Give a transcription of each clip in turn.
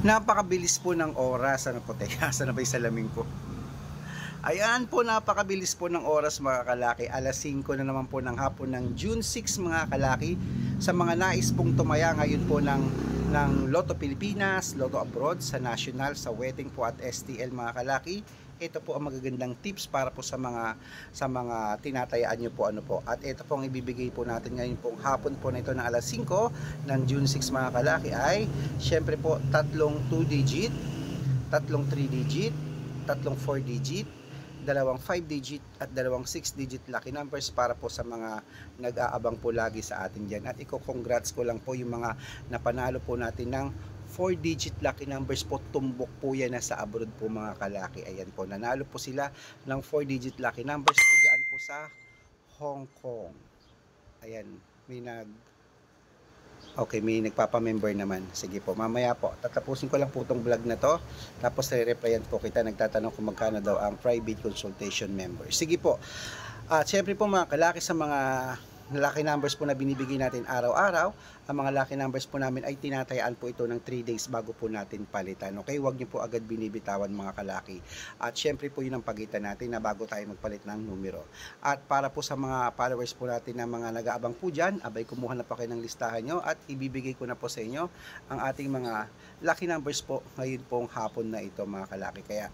Napakabilis po ng oras. Ano po, teka, saan na ba yung salamin ko? Ayan po, napakabilis po ng oras mga kalaki. Alas 5 na naman po ng hapon ng June 6 mga kalaki. Sa mga nais pong tumaya ngayon po ng Lotto Pilipinas, Lotto Abroad, sa National, sa Wedding po at STL mga kalaki. Ito po ang magagandang tips para po sa mga tinatayaan nyo po, ano po. At ito po ang ibibigay po natin ngayon pong hapon po na ito ng alas 5 ng June 6 mga kalaki ay syempre po tatlong 2 digit, tatlong 3 digit, tatlong 4 digit, dalawang 5 digit at dalawang 6 digit lucky numbers para po sa mga nag-aabang po lagi sa atin dyan. At congrats ko lang po yung mga napanalo po natin ng 4 digit lucky numbers po. Tumbok po yan na sa abroad po mga kalaki. Ayan po, nanalo po sila ng 4 digit lucky numbers po dyan po sa Hong Kong. Ayan, may nagpapamember naman. Sige po, mamaya po tatapusin ko lang po itong vlog na to, tapos re-replyan po kita. Nagtatanong kung magkano daw ang private consultation member. Sige po. At syempre po mga kalaki, sa mga lucky numbers po na binibigay natin araw-araw, ang mga lucky numbers po namin ay tinatayaan po ito ng 3 days bago po natin palitan. Okay, huwag niyo po agad binibitawan mga kalaki. At syempre po yun ang pagitan natin na bago tayo magpalit ng numero. At para po sa mga followers po natin na mga nag-aabang po dyan, abay kumuha na po kayo ng listahan nyo at ibibigay ko na po sa inyo ang ating mga lucky numbers po ngayon pong hapon na ito mga kalaki. Kaya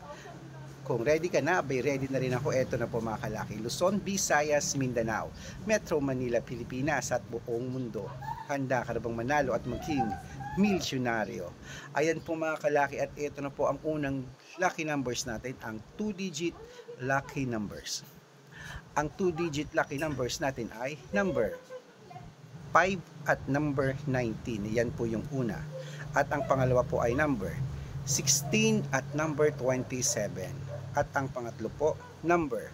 kung ready ka na, abay ready na rin ako. Eto na po mga kalaki. Luzon, Visayas, Mindanao, Metro Manila, Pilipinas at buong mundo. Handa ka na bang manalo at maging milyonaryo? Ayan po mga kalaki, at ito na po ang unang lucky numbers natin, ang 2-digit lucky numbers. Ang 2-digit lucky numbers natin ay number 5 at number 19. Yan po yung una. At ang pangalawa po ay number 16 at number 27. At ang pangatlo po, number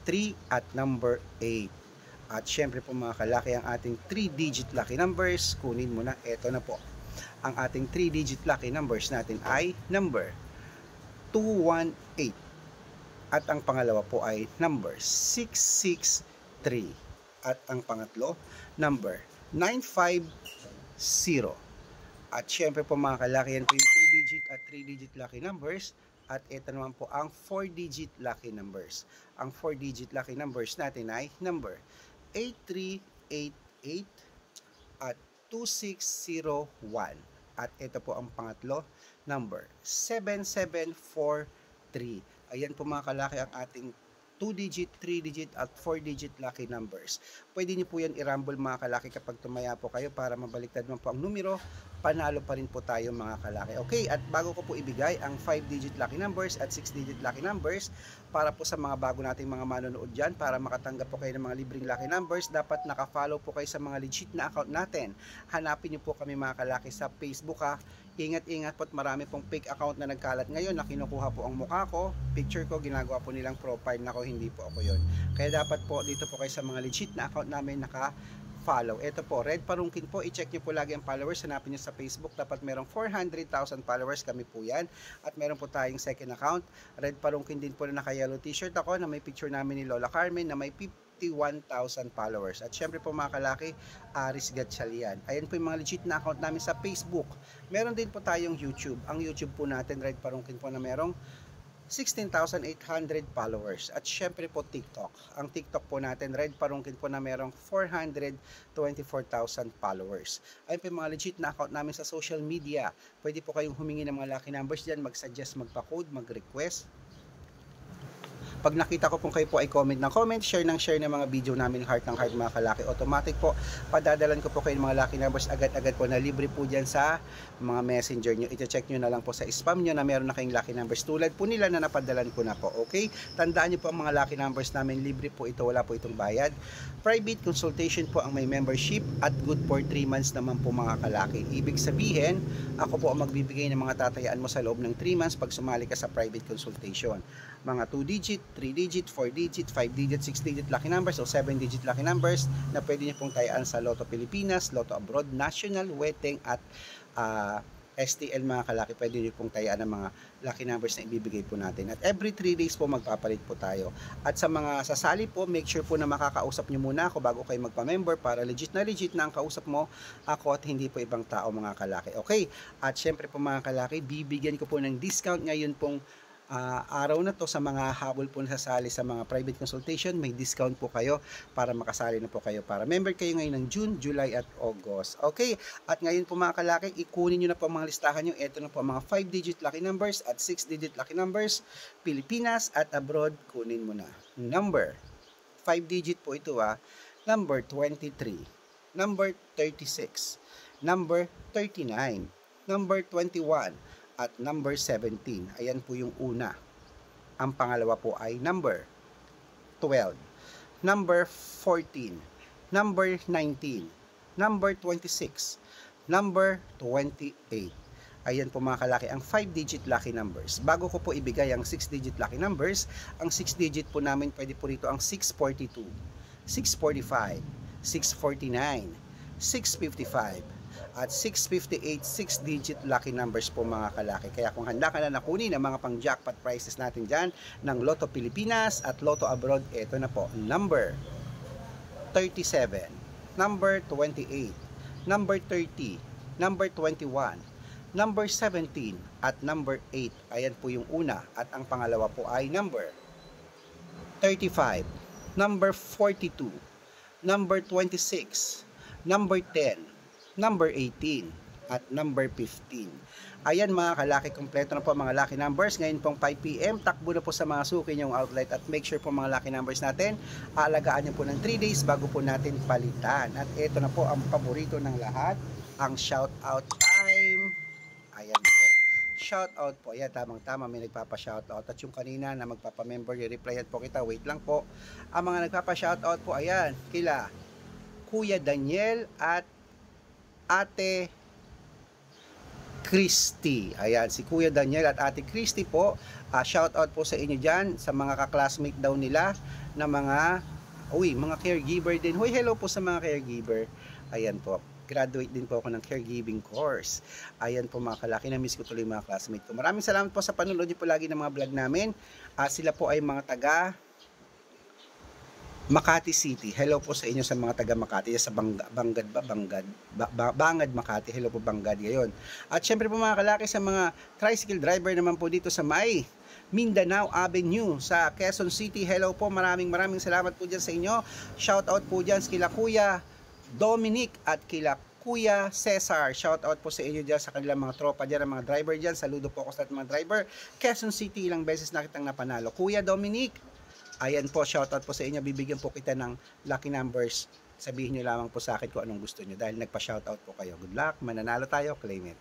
3 at number 8. At syempre po mga kalaki, ang ating 3-digit lucky numbers, kunin mo na, eto na po. Ang ating 3-digit lucky numbers natin ay number 218. At ang pangalawa po ay number 663. At ang pangatlo, number 950. At syempre po mga kalaki, yan po yung 2-digit at 3-digit lucky numbers. At ito naman po ang 4-digit lucky numbers. Ang 4-digit lucky numbers natin ay number 8388 at 2601. At ito po ang pangatlo, number 7743. Ayan po mga kalaki ang ating 2-digit, 3-digit at 4-digit lucky numbers. Pwede niyo po yan i-rumble mga kalaki kapag tumaya po kayo para mabaliktad mo po ang numero. Panalo pa rin po tayo mga kalaki. Okay, at bago ko po ibigay ang 5-digit lucky numbers at 6-digit lucky numbers para po sa mga bago nating mga manonood dyan, para makatanggap po kayo ng mga libreng lucky numbers, dapat nakafollow po kayo sa mga legit na account natin. Hanapin niyo po kami mga kalaki sa Facebook ha. Ingat-ingat po at marami pong fake account na nagkalat ngayon na kinukuha po ang mukha ko, picture ko, ginagawa po nilang profile na ko, hindi po ako yon. Kaya dapat po dito po kayo sa mga legit na account namin naka-follow. Ito po, Red Parungkin po, i-check nyo po lagi ang followers, hanapin nyo sa Facebook, dapat merong 400,000 followers, kami po yan. At meron po tayong second account, Red Parungkin din po na naka-yellow t-shirt ako, na may picture namin ni Lola Carmen, na may 51,000 followers. At syempre po mga kalaki, Aris Gatchalian. Ayan po yung mga legit na account namin sa Facebook. Meron din po tayong YouTube. Ang YouTube po natin, Red Parungkin po, na merong 16,800 followers. At syempre po TikTok. Ang TikTok po natin, Red Parungkin po, na merong 424,000 followers. Ayun po yung mga legit na account namin sa social media. Pwede po kayong humingi ng mga lucky numbers dyan, mag-suggest, magpa-code, mag-request. Pag nakita ko kung kayo po ay comment ng comment, share ng mga video namin, heart ng heart mga kalaki, automatic po padadalan ko po kayo ng mga lucky numbers agad-agad po, na libre po dyan sa mga messenger nyo. Ito-check nyo na lang po sa spam nyo na meron na kayong lucky numbers tulad po nila na napadalan ko na po. Okay, tandaan nyo po ang mga lucky numbers namin, libre po ito, wala po itong bayad. Private consultation po ang may membership at good for 3 months naman po mga kalaki. Ibig sabihin, ako po ang magbibigay ng mga tatayaan mo sa loob ng 3 months pag sumali ka sa private consultation. Mga 2-digit, 3-digit, 4-digit, 5-digit, 6-digit lucky numbers o 7-digit lucky numbers na pwede nyo pong tayaan sa Lotto Pilipinas, Lotto Abroad, National, Wedding at STL mga kalaki, pwede nyo pong tayaan ng mga lucky numbers na ibibigay po natin. At every 3 days po magpapalit po tayo. At sa mga sasali po, make sure po na makakausap nyo muna ako bago kayo magpa-member para legit na ang kausap mo ako at hindi po ibang tao mga kalaki. Okay? At syempre po mga kalaki, bibigyan ko po ng discount ngayon pong araw na to sa mga habol po nasasali sa mga private consultation. May discount po kayo para makasali na po kayo para member kayo ngayon ng June, July at August. Okay, at ngayon po mga kalaki, ikunin nyo na po mga listahan nyo. Ito na po mga 5-digit lucky numbers at 6-digit lucky numbers, Pilipinas at abroad. Kunin mo na. Number 5-digit po ito number 23, number 36, number 39, number 21 at number 17. Ayan po yung una. Ang pangalawa po ay number 12, number 14, number 19, number 26, number 28. Ayan po mga kalaki ang 5-digit lucky numbers. Bago ko po ibigay ang 6-digit lucky numbers, ang 6-digit po namin pwede po rito ang 642, 645, 649, 655, at 658 6-digit lucky numbers po mga kalaki. Kaya kung handa ka na nakunin ang mga pang jackpot prizes natin dyan ng Lotto Pilipinas at Lotto Abroad, ito na po. Number 37, number 28, number 30, number 21, number 17 at number 8. Ayan po yung una. At ang pangalawa po ay number 35, number 42, number 26, number 10, number 18 at number 15. Ayan mga kalaki, kompleto na po mga lucky numbers. Ngayon pong 5 PM, takbo na po sa mga suki nyong outlet at make sure po mga lucky numbers natin, aalagaan nyo po ng 3 days bago po natin palitan. At ito na po ang paborito ng lahat, ang shout out time. Ayan po. Shout out po. Ayan, tamang-tama may nagpapa-shout out. At yung kanina na magpapa-member, i-replyan po kita. Wait lang po. Ang mga nagpapa-shout out po, ayan, kila Kuya Daniel at Ate Christy. Ayan, si Kuya Daniel at Ate Christy po. Shout out po sa inyo dyan, sa mga kaklasmate daw nila na mga caregiver din. Hoy, hello po sa mga caregiver. Ayan po. Graduate din po ako ng caregiving course. Ayan po mga kalaki, na-miss ko tuloy mga classmate ko. Maraming salamat po sa panonood niyo po lagi ng mga vlog namin. Sila po ay mga taga Makati City. Hello po sa inyo sa mga taga Makati, sa Bangad Makati. Hello po Bangad ngayon. At syempre po mga kalaki sa mga tricycle driver naman po dito sa may Mindanao Avenue sa Quezon City. Hello po, maraming salamat po dyan sa inyo. Shout out po dyan kila Kuya Dominic at kila Kuya Cesar. Shout out po sa inyo dyan sa kanilang mga tropa dyan, mga driver dyan. Saludo po ako sa mga driver. Quezon City, ilang beses na kitang napanalo. Kuya Dominic, ayan po, shoutout po sa inyo. Bibigyan po kita ng lucky numbers. Sabihin nyo lamang po sa akin kung anong gusto nyo dahil nagpa-shoutout po kayo. Good luck, mananalo tayo, claim it.